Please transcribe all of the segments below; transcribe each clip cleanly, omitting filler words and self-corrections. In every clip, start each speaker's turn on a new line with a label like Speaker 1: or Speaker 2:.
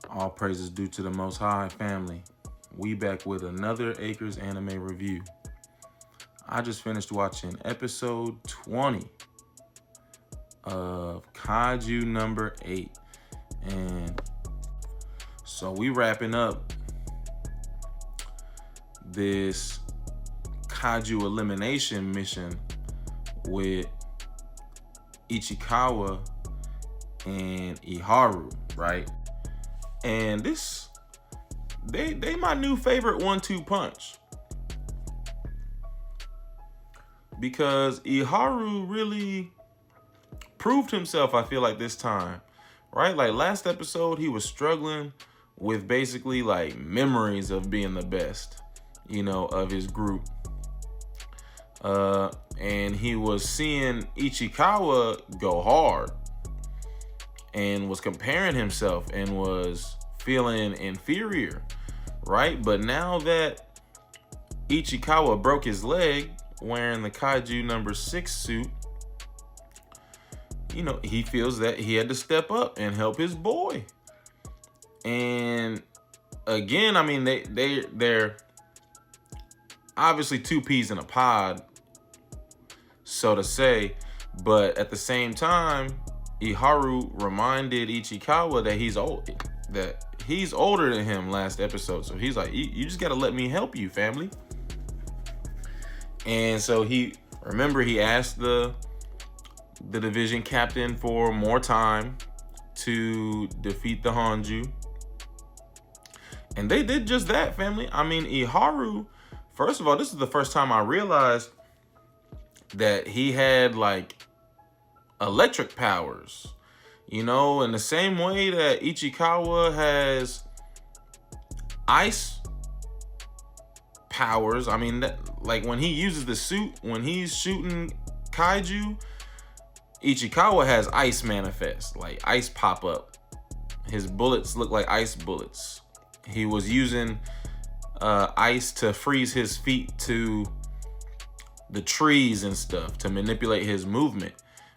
Speaker 1: All praises due to the Most High family. We back with another Acres anime review. I just finished watching episode 20 of KAIJU number 8. And so we wrapping up this KAIJU elimination mission with Ichikawa and Iharu, right? And this, they my new favorite 1-2 punch. Because Iharu really proved himself, I feel like, this time. Right? Like last episode, he was struggling with basically like memories of being the best, of his group. And he was seeing Ichikawa go hard and was comparing himself and was feeling inferior, right? But now that Ichikawa broke his leg wearing the KAIJU number 6 suit, he feels that he had to step up and help his boy. And again, I mean, they're obviously two peas in a pod, so to say, but at the same time, Iharu reminded Ichikawa that he's older than him last episode. So he's like, you just got to let me help you, family. And so he asked the division captain for more time to defeat the HONJU. And they did just that, family. I mean, Iharu, first of all, this is the first time I realized that he had like electric powers, in the same way that Ichikawa has ice powers. I mean, like when he uses the suit, when he's shooting KAIJU, Ichikawa has ice manifest, like ice pop up. His bullets look like ice bullets. He was using ice to freeze his feet to the trees and stuff to manipulate his movement.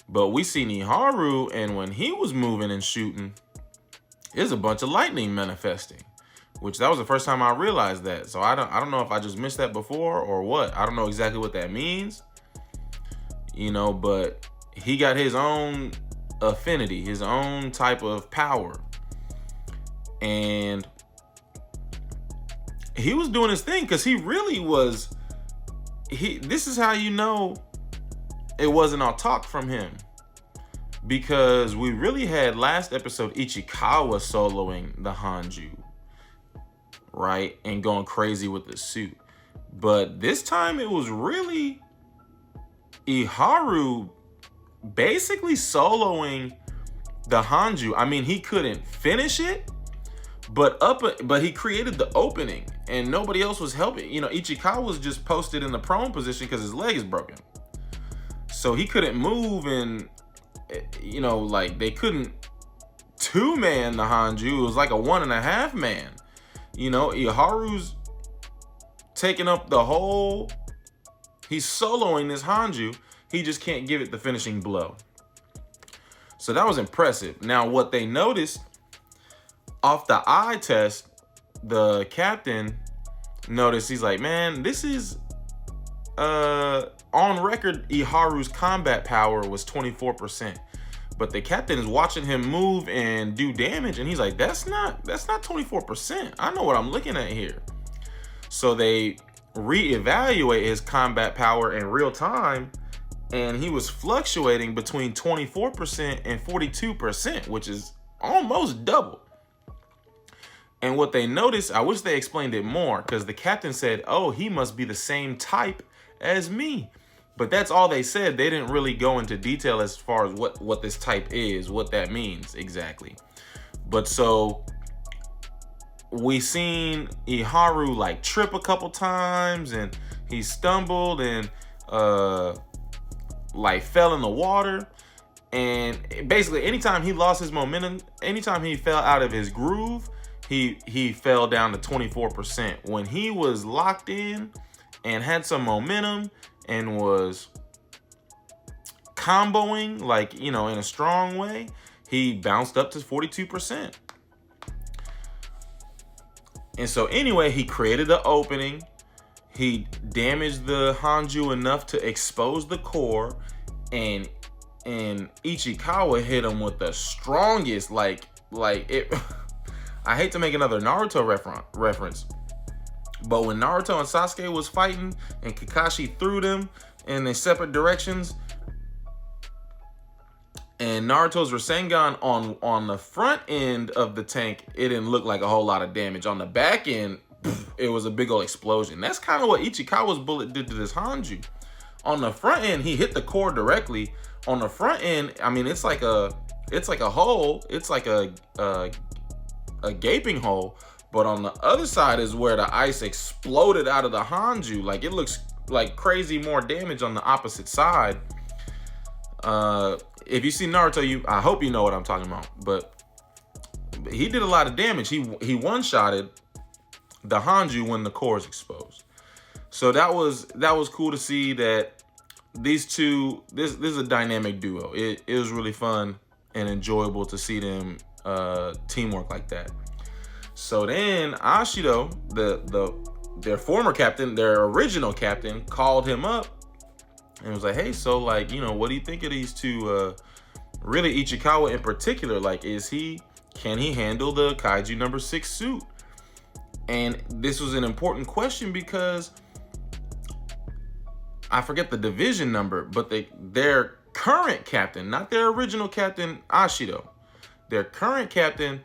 Speaker 1: But we seen Iharu, and when he was moving and shooting, there's a bunch of lightning manifesting, which that was the first time I realized that. So I don't know if I just missed that before or what. I don't know exactly what that means, but he got his own affinity, his own type of power. And he was doing his thing because he really was, this is how it wasn't all talk from him, because we really had last episode Ichikawa soloing the HONJU, right, and going crazy with the suit. But this time it was really Iharu basically soloing the HONJU. I mean, he couldn't finish it, but he created the opening and nobody else was helping. Ichikawa was just posted in the prone position because his leg is broken. So he couldn't move, and like they couldn't two-man the HONJU. It was like a 1.5 man. Iharu's taking up the whole, he's soloing this HONJU. He just can't give it the finishing blow. So that was impressive. Now what they noticed off the eye test, the captain noticed, he's like, man, this is on record, Iharu's combat power was 24%, but the captain is watching him move and do damage, and he's like, that's not 24%. I know what I'm looking at here. So they reevaluate his combat power in real time, and he was fluctuating between 24% and 42%, which is almost double. And what they noticed, I wish they explained it more, because the captain said, oh, he must be the same type as me. But that's all they said. They didn't really go into detail as far as what this type is, what that means exactly. But so we seen Iharu like trip a couple times, and he stumbled and like fell in the water. And basically anytime he lost his momentum, anytime he fell out of his groove, he fell down to 24%. When he was locked in and had some momentum and was comboing, like, in a strong way, he bounced up to 42%. And so anyway, he created the opening. He damaged the HONJU enough to expose the core, and Ichikawa hit him with the strongest, like it. I hate to make another Naruto reference, but when Naruto and Sasuke was fighting and Kakashi threw them in their separate directions, and Naruto's Rasengan on the front end of the tank, it didn't look like a whole lot of damage. On the back end, it was a big old explosion. That's kind of what Ichikawa's bullet did to this HONJU. On the front end, he hit the core directly. On the front end, I mean, it's like a hole. It's like a gaping hole. But on the other side is where the ice exploded out of the HONJU. Like, it looks like crazy more damage on the opposite side. If you see Naruto, I hope you know what I'm talking about. But he did a lot of damage. He one-shotted the HONJU when the core is exposed. So that was cool to see that these two, this is a dynamic duo. It was really fun and enjoyable to see them teamwork like that. So then Ashido, their former captain, their original captain, called him up and was like, hey, so like, you know, what do you think of these two? Really Ichikawa in particular, like, can he handle the Kaiju number 6 suit? And this was an important question because I forget the division number, but their current captain, not their original captain, Ashido, their current captain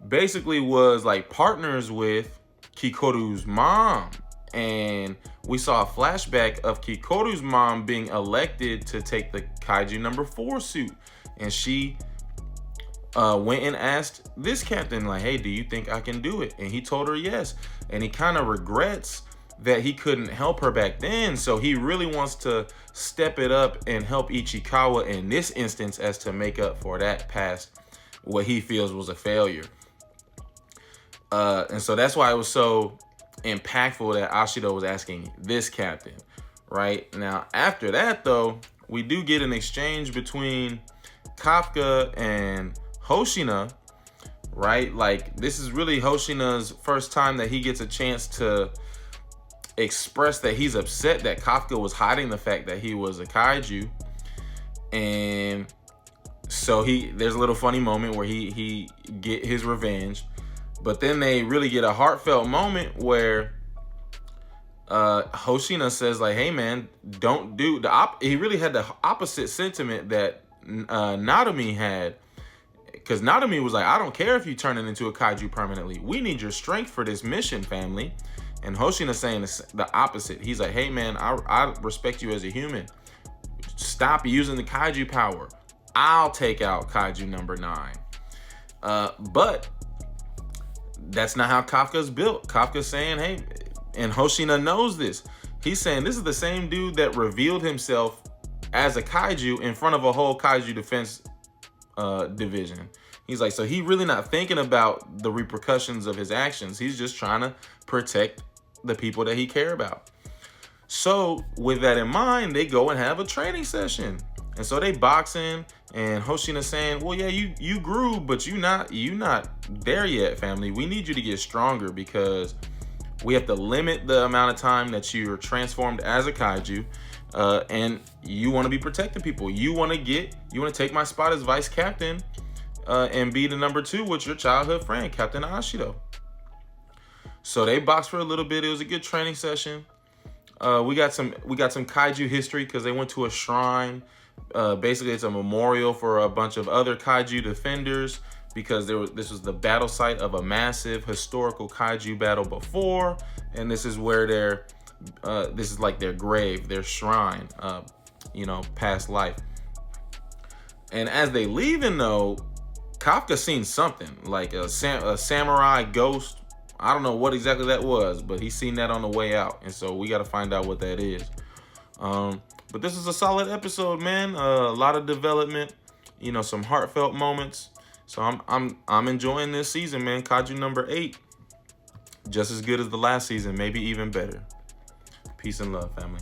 Speaker 1: basically was like partners with Kikoru's mom. And we saw a flashback of Kikoru's mom being elected to take the Kaiju number 4 suit. And she went and asked this captain, like, hey, do you think I can do it? And he told her yes. And he kind of regrets that he couldn't help her back then. So he really wants to step it up and help Ichikawa in this instance as to make up for that past, what he feels was a failure. And so that's why it was so impactful that Ashido was asking this captain, right? Now, after that, though, we do get an exchange between KAFKA and HOSHINA, right? Like, this is really HOSHINA's first time that he gets a chance to express that he's upset that KAFKA was hiding the fact that he was a kaiju. And so there's a little funny moment where he get his revenge, but then they really get a heartfelt moment where Hoshina says, like, hey man, don't do he really had the opposite sentiment that Narumi had, because Narumi was like, I don't care if you turn it into a kaiju permanently, we need your strength for this mission, family. And Hoshina saying the opposite. He's like, hey man, I respect you as a human, stop using the kaiju power, I'll take out kaiju number 9. But that's not how Kafka's built. Kafka's saying, hey, and Hoshina knows this, he's saying this is the same dude that revealed himself as a kaiju in front of a whole kaiju defense division. He's like, so he really not thinking about the repercussions of his actions. He's just trying to protect the people that he care about. So with that in mind, they go and have a training session. And so they boxing, and Hoshina saying, well, yeah, you grew, but you not there yet, family. We need you to get stronger because we have to limit the amount of time that you're transformed as a kaiju. And you want to be protecting people. You want to take my spot as vice captain and be the number 2 with your childhood friend, Captain Ashido. So they boxed for a little bit. It was a good training session. We got some kaiju history because they went to a shrine. Basically, it's a memorial for a bunch of other kaiju defenders because this was the battle site of a massive historical kaiju battle before, and this is where this is like their grave, their shrine, past life. And as they leaving, though, Kafka seen something like a samurai ghost. I don't know what exactly that was, but he's seen that on the way out, and so we got to find out what that is. But this is a solid episode, man. A lot of development, some heartfelt moments. So I'm enjoying this season, man. Kaiju number 8, just as good as the last season, maybe even better. Peace and love, family.